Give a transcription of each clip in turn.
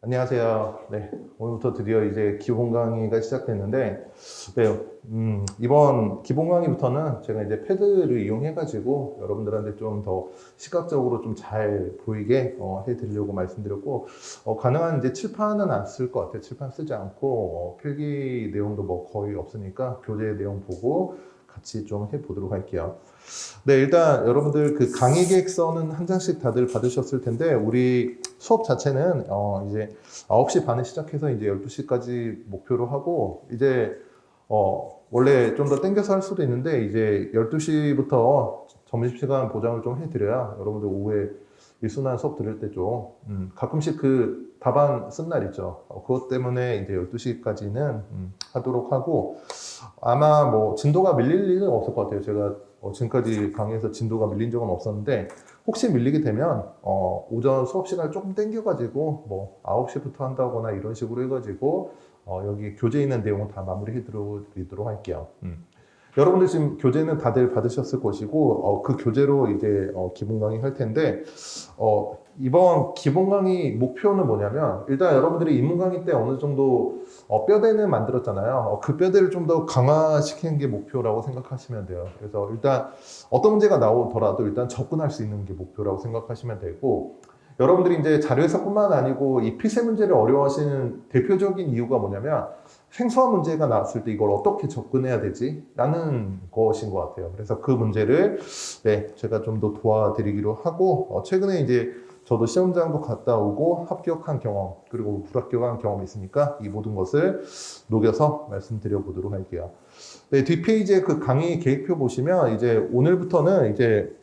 안녕하세요. 네, 오늘부터 드디어 이제 기본 강의가 시작됐는데, 네, 이번 기본 강의부터는 제가 이제 패드를 이용해가지고 여러분들한테 좀 더 시각적으로 좀 잘 보이게 해드리려고 말씀드렸고, 가능한 이제 칠판은 안 쓸 것 같아요. 칠판 쓰지 않고, 필기 내용도 뭐 거의 없으니까 교재 내용 보고 같이 좀 해보도록 할게요. 네, 일단 여러분들 그 강의 계획서는 한 장씩 다들 받으셨을 텐데, 우리 수업 자체는 이제 9시 반에 시작해서 이제 12시까지 목표로 하고, 이제 원래 좀 더 땡겨서 할 수도 있는데, 이제 12시부터 점심시간 보장을 좀 해드려야 여러분들 오후에 일순환 수업 들을 때 좀, 가끔씩 그 답안 쓴 날 있죠. 그것 때문에 이제 12시까지는 하도록 하고, 아마 뭐 진도가 밀릴 일은 없을 것 같아요. 제가 지금까지 강의에서 진도가 밀린 적은 없었는데, 혹시 밀리게 되면 오전 수업 시간을 조금 땡겨가지고 뭐 9시부터 한다거나 이런 식으로 해가지고 여기 교재에 있는 내용은 다 마무리해 드리도록 할게요. 여러분들 지금 교재는 다들 받으셨을 것이고 그 교재로 이제 기본 강의 할 텐데 이번 기본 강의 목표는 뭐냐면, 일단 여러분들이 입문 강의 때 어느 정도 뼈대는 만들었잖아요. 그 뼈대를 좀 더 강화시키는 게 목표라고 생각하시면 돼요. 그래서 일단 어떤 문제가 나오더라도 일단 접근할 수 있는 게 목표라고 생각하시면 되고, 여러분들이 이제 자료에서뿐만 아니고 이 필세 문제를 어려워하시는 대표적인 이유가 뭐냐면, 생소한 문제가 나왔을 때 이걸 어떻게 접근해야 되지? 라는 것인 것 같아요. 그래서 그 문제를 제가 좀 더 도와드리기로 하고, 최근에 이제 저도 시험장도 갔다 오고 합격한 경험, 그리고 불합격한 경험이 있으니까 이 모든 것을 녹여서 말씀드려 보도록 할게요. 네, 뒷페이지에 그 강의 계획표 보시면 이제 오늘부터는 이제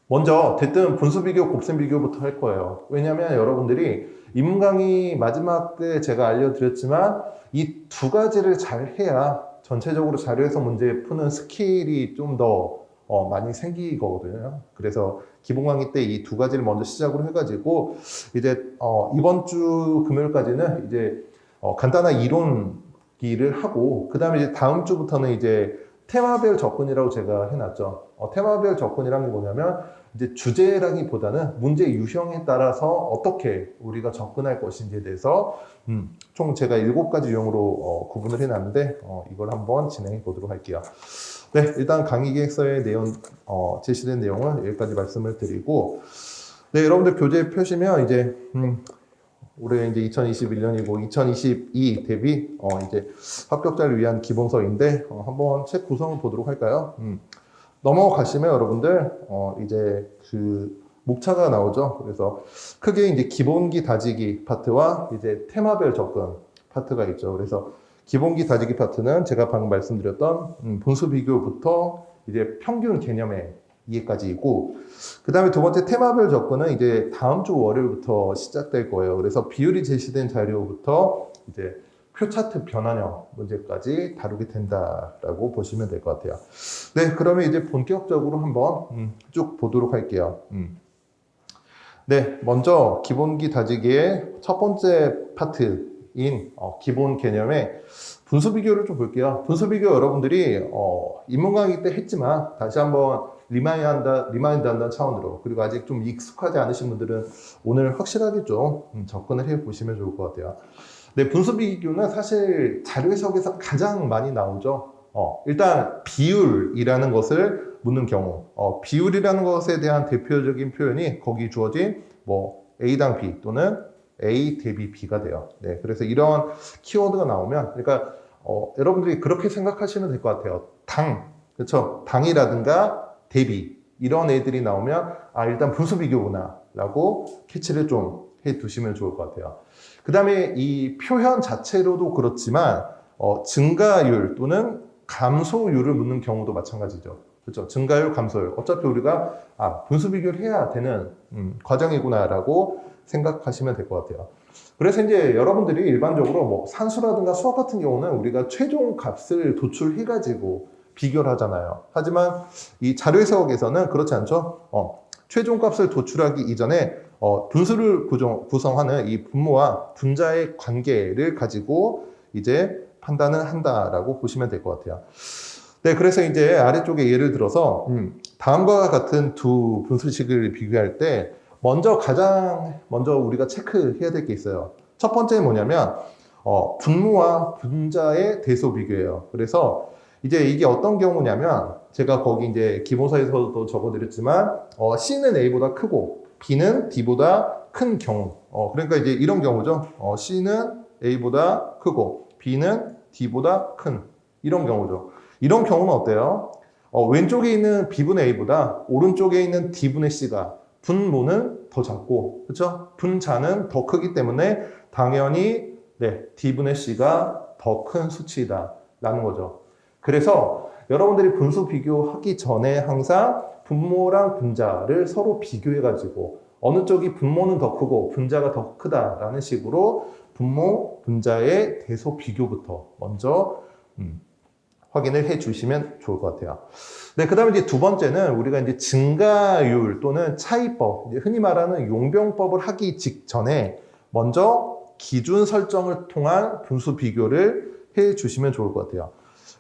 먼저 대뜸 분수 비교, 곱셈 비교부터 할 거예요. 왜냐하면 여러분들이 입문 강의 마지막 때 제가 알려드렸지만 이 두 가지를 잘 해야 전체적으로 자료에서 문제 푸는 스킬이 좀 더 많이 생기거든요. 그래서 기본 강의 때 이 두 가지를 먼저 시작으로 해가지고 이제 이번 주 금요일까지는 이제 간단한 이론기를 하고, 그 다음에 이제 다음 주부터는 이제 테마별 접근이라고 제가 해놨죠. 테마별 접근이란 게 뭐냐면, 이제 주제라기보다는 문제 유형에 따라서 어떻게 우리가 접근할 것인지에 대해서 총 제가 7가지 유형으로 구분을 해놨는데 이걸 한번 진행해 보도록 할게요. 네, 일단 강의 계획서의 내용, 제시된 내용은 여기까지 말씀을 드리고, 네, 여러분들 교재 펴시면 이제 올해 이제 2021년이고 2022 대비 이제 합격자를 위한 기본서인데 한번 책 구성을 보도록 할까요? 넘어가시면 여러분들 이제 그 목차가 나오죠. 그래서 크게 이제 기본기 다지기 파트와 이제 테마별 접근 파트가 있죠. 그래서 기본기 다지기 파트는 제가 방금 말씀드렸던 분수 비교부터 이제 평균 개념의 이해까지이고, 그 다음에 두 번째 테마별 접근은 이제 다음 주 월요일부터 시작될 거예요. 그래서 비율이 제시된 자료부터 이제 표 차트 변환형 문제까지 다루게 된다라고 보시면 될 것 같아요. 네, 그러면 이제 본격적으로 한번 쭉 보도록 할게요. 네, 먼저 기본기 다지기의 첫 번째 파트인 기본 개념의 분수 비교를 좀 볼게요. 분수 비교 여러분들이 입문 강의 때 했지만 다시 한번 리마인드 한다는 차원으로, 그리고 아직 좀 익숙하지 않으신 분들은 오늘 확실하게 좀 접근을 해 보시면 좋을 것 같아요. 네, 분수 비교는 사실 자료 해석에서 가장 많이 나오죠. 일단 비율이라는 것을 묻는 경우, 비율이라는 것에 대한 대표적인 표현이 거기 주어진 뭐 A당 B 또는 A 대비 B가 돼요. 네, 그래서 이런 키워드가 나오면, 그러니까 여러분들이 그렇게 생각하시면 될 것 같아요. 그렇죠? 당이라든가 대비 이런 애들이 나오면 일단 분수 비교구나 라고 캐치를 좀 해 두시면 좋을 것 같아요. 그 다음에 이 표현 자체로도 그렇지만 증가율 또는 감소율을 묻는 경우도 마찬가지죠. 그렇죠? 증가율, 감소율. 어차피 우리가 분수 비교를 해야 되는 과정이구나라고 생각하시면 될 것 같아요. 그래서 이제 여러분들이 일반적으로 뭐 산수라든가 수학 같은 경우는 우리가 최종 값을 도출해가지고 비교를 하잖아요. 하지만 이 자료 해석에서는 그렇지 않죠. 최종 값을 도출하기 이전에 분수를 구성하는 이 분모와 분자의 관계를 가지고 이제 판단을 한다라고 보시면 될 것 같아요. 네, 그래서 이제 아래쪽에 예를 들어서 다음과 같은 두 분수식을 비교할 때 가장 먼저 우리가 체크해야 될 게 있어요. 첫 번째는 뭐냐면 분모와 분자의 대소 비교예요. 그래서 이제 이게 어떤 경우냐면 제가 거기 이제 기본서에서도 적어드렸지만 C는 A보다 크고 B는 D보다 큰 경우. 그러니까 이제 이런 경우죠. C는 A보다 크고 B는 D보다 큰 이런 경우죠. 이런 경우는 어때요? 왼쪽에 있는 B분의 A보다 오른쪽에 있는 D분의 C가 분모는 더 작고, 그렇죠? 분자는 더 크기 때문에 당연히 D분의 C가 더 큰 수치다라는 거죠. 그래서 여러분들이 분수 비교하기 전에 항상 분모랑 분자를 서로 비교해가지고 어느 쪽이 분모는 더 크고 분자가 더 크다라는 식으로 분모, 분자의 대소 비교부터 먼저 확인을 해 주시면 좋을 것 같아요. 네, 그 다음에 이제 두 번째는 우리가 이제 증가율 또는 차이법, 이제 흔히 말하는 용병법을 하기 직전에 먼저 기준 설정을 통한 분수 비교를 해 주시면 좋을 것 같아요.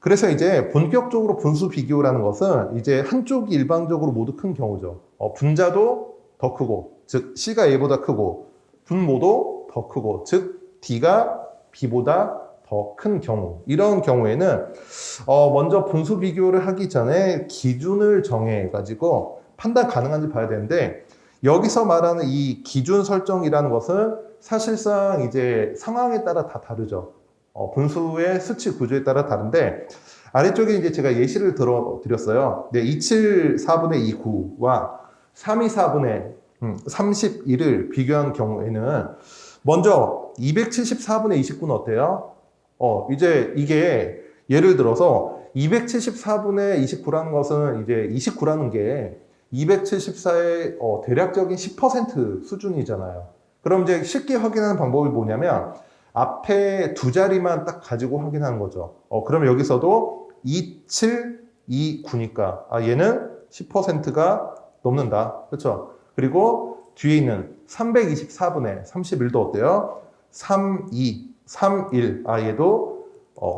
그래서 이제 본격적으로 분수 비교라는 것은 이제 한쪽이 일방적으로 모두 큰 경우죠. 분자도 더 크고, 즉 C가 A보다 크고, 분모도 더 크고, 즉 D가 B보다 더 큰 경우. 이런 경우에는 먼저 분수 비교를 하기 전에 기준을 정해가지고 판단 가능한지 봐야 되는데, 여기서 말하는 이 기준 설정이라는 것은 사실상 이제 상황에 따라 다 다르죠. 분수의 수치 구조에 따라 다른데, 아래쪽에 이제 제가 예시를 드렸어요. 네, 274분의 29와 324분의 31을 비교한 경우에는 먼저 274분의 29는 어때요? 이제 이게 예를 들어서 274분의 29라는 것은 이제 29라는 게 274의 대략적인 10% 수준이잖아요. 그럼 이제 쉽게 확인하는 방법이 뭐냐면 앞에 두 자리만 딱 가지고 확인하는 거죠. 그럼 여기서도 27, 29니까 얘는 10%가 넘는다. 그렇죠? 그리고 뒤에 있는 324분의 31도 어때요? 32, 31. 얘도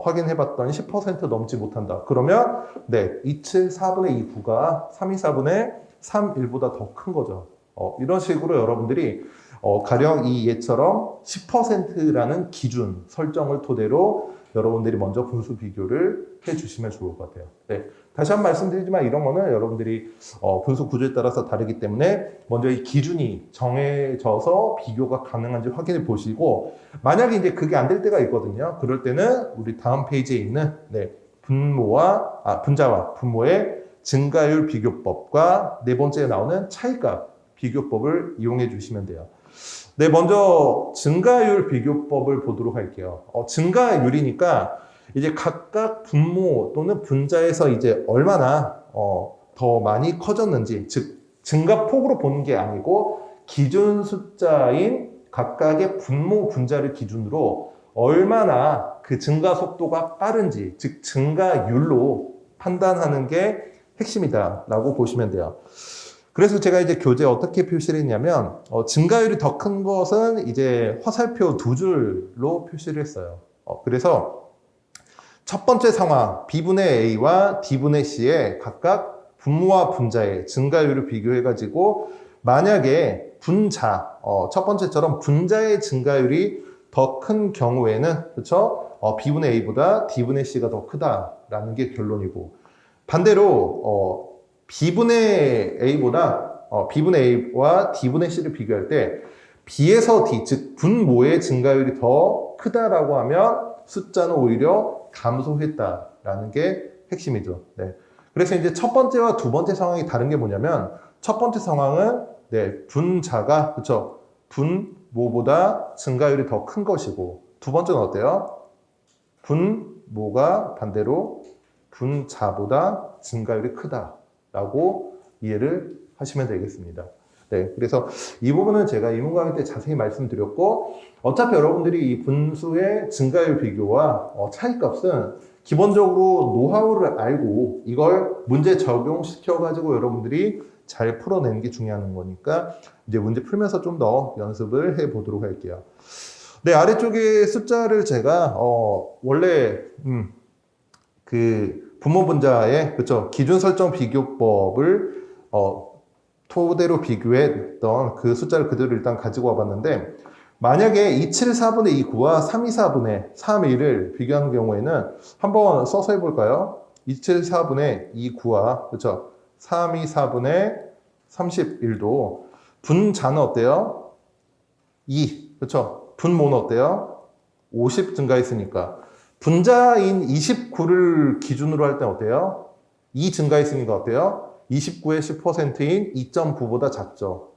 확인해봤더니 10% 넘지 못한다. 그러면 274분의 29가 324분의 31보다 더 큰 거죠. 이런 식으로 여러분들이 가령 이 예처럼 10%라는 기준 설정을 토대로 여러분들이 먼저 분수 비교를 해주시면 좋을 것 같아요. 네. 다시 한번 말씀드리지만 이런 거는 여러분들이 분수 구조에 따라서 다르기 때문에 먼저 이 기준이 정해져서 비교가 가능한지 확인해 보시고, 만약에 이제 그게 안 될 때가 있거든요. 그럴 때는 우리 다음 페이지에 있는 분자와 분모의 증가율 비교법과 네 번째에 나오는 차이값 비교법을 이용해 주시면 돼요. 네, 먼저 증가율 비교법을 보도록 할게요. 증가율이니까 이제 각각 분모 또는 분자에서 이제 얼마나 더 많이 커졌는지, 즉 증가폭으로 보는 게 아니고 기준 숫자인 각각의 분모, 분자를 기준으로 얼마나 그 증가 속도가 빠른지, 즉 증가율로 판단하는 게 핵심이다라고 보시면 돼요. 그래서 제가 이제 교재에 어떻게 표시를 했냐면, 증가율이 더 큰 것은 이제 화살표 두 줄로 표시를 했어요. 그래서 첫 번째 상황, B분의 A와 D분의 C의 각각 분모와 분자의 증가율을 비교해가지고, 만약에 분자, 첫 번째처럼 분자의 증가율이 더 큰 경우에는, 그렇죠? B분의 A보다 D분의 C가 더 크다라는 게 결론이고, 반대로, B분의 A와 D분의 C를 비교할 때 B에서 D, 즉 분모의 증가율이 더 크다라고 하면 숫자는 오히려 감소했다라는 게 핵심이죠. 네. 그래서 이제 첫 번째와 두 번째 상황이 다른 게 뭐냐면, 첫 번째 상황은 분자가, 그렇죠? 분모보다 증가율이 더 큰 것이고, 두 번째는 어때요? 분모가 반대로 분자보다 증가율이 크다라고 이해를 하시면 되겠습니다. 네, 그래서 이 부분은 제가 이문 강의 때 자세히 말씀드렸고, 어차피 여러분들이 이 분수의 증가율 비교와 차이값은 기본적으로 노하우를 알고 이걸 문제 적용시켜가지고 여러분들이 잘 풀어내는 게 중요한 거니까 이제 문제 풀면서 좀 더 연습을 해 보도록 할게요. 네, 아래쪽에 숫자를 제가 원래 그 분모 분자의 그쵸 기준 설정 비교법을 토대로 비교했던 그 숫자를 그대로 일단 가지고 와봤는데, 만약에 274분의 2, 9와 324분의 3일을 비교하는 경우에는 한번 써서 해볼까요? 274분의 2, 9와 그렇죠? 324분의 31도 분자는 어때요? 2, 그렇죠? 분모는 어때요? 50 증가했으니까 분자인 29를 기준으로 할 때 어때요? 2 증가했으니까 어때요? 29의 10%인 2.9보다 작죠.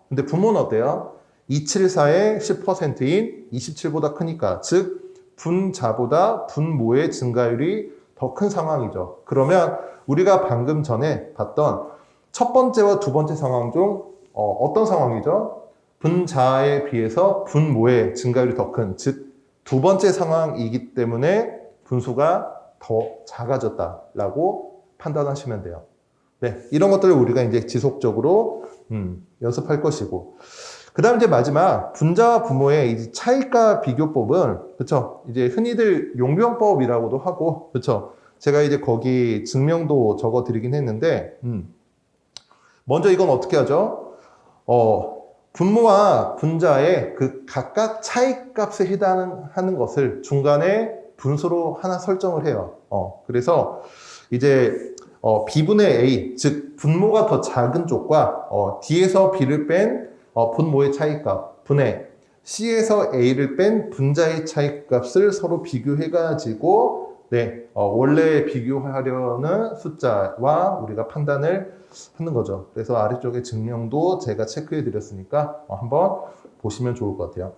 근데 분모는 어때요? 274의 10%인 27보다 크니까 즉 분자보다 분모의 증가율이 더 큰 상황이죠. 그러면 우리가 방금 전에 봤던 첫 번째와 두 번째 상황 중 어떤 상황이죠? 분자에 비해서 분모의 증가율이 더 큰, 즉 두 번째 상황이기 때문에 분수가 더 작아졌다라고 판단하시면 돼요. 네, 이런 것들을 우리가 이제 지속적으로 연습할 것이고, 그 다음 이제 마지막 분자와 분모의 이 차이가 비교법은 그렇죠. 이제 흔히들 용병법이라고도 하고 그렇죠. 제가 이제 거기 증명도 적어 드리긴 했는데 먼저 이건 어떻게 하죠? 분모와 분자의 그 각각 차이값에 해당하는 것을 중간에 분수로 하나 설정을 해요. 그래서 이제 B분의 A, 즉 분모가 더 작은 쪽과 D에서 B를 뺀 분모의 차이값 분의 C에서 A를 뺀 분자의 차이값을 서로 비교해가지고 원래 비교하려는 숫자와 우리가 판단을 하는 거죠. 그래서 아래쪽에 증명도 제가 체크해 드렸으니까 한번 보시면 좋을 것 같아요.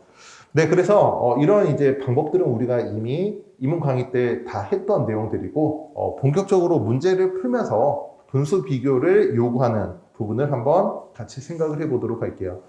네, 그래서 이런 이제 방법들은 우리가 이미 이문 강의 때 다 했던 내용들이고 본격적으로 문제를 풀면서 분수 비교를 요구하는 부분을 한번 같이 생각을 해 보도록 할게요.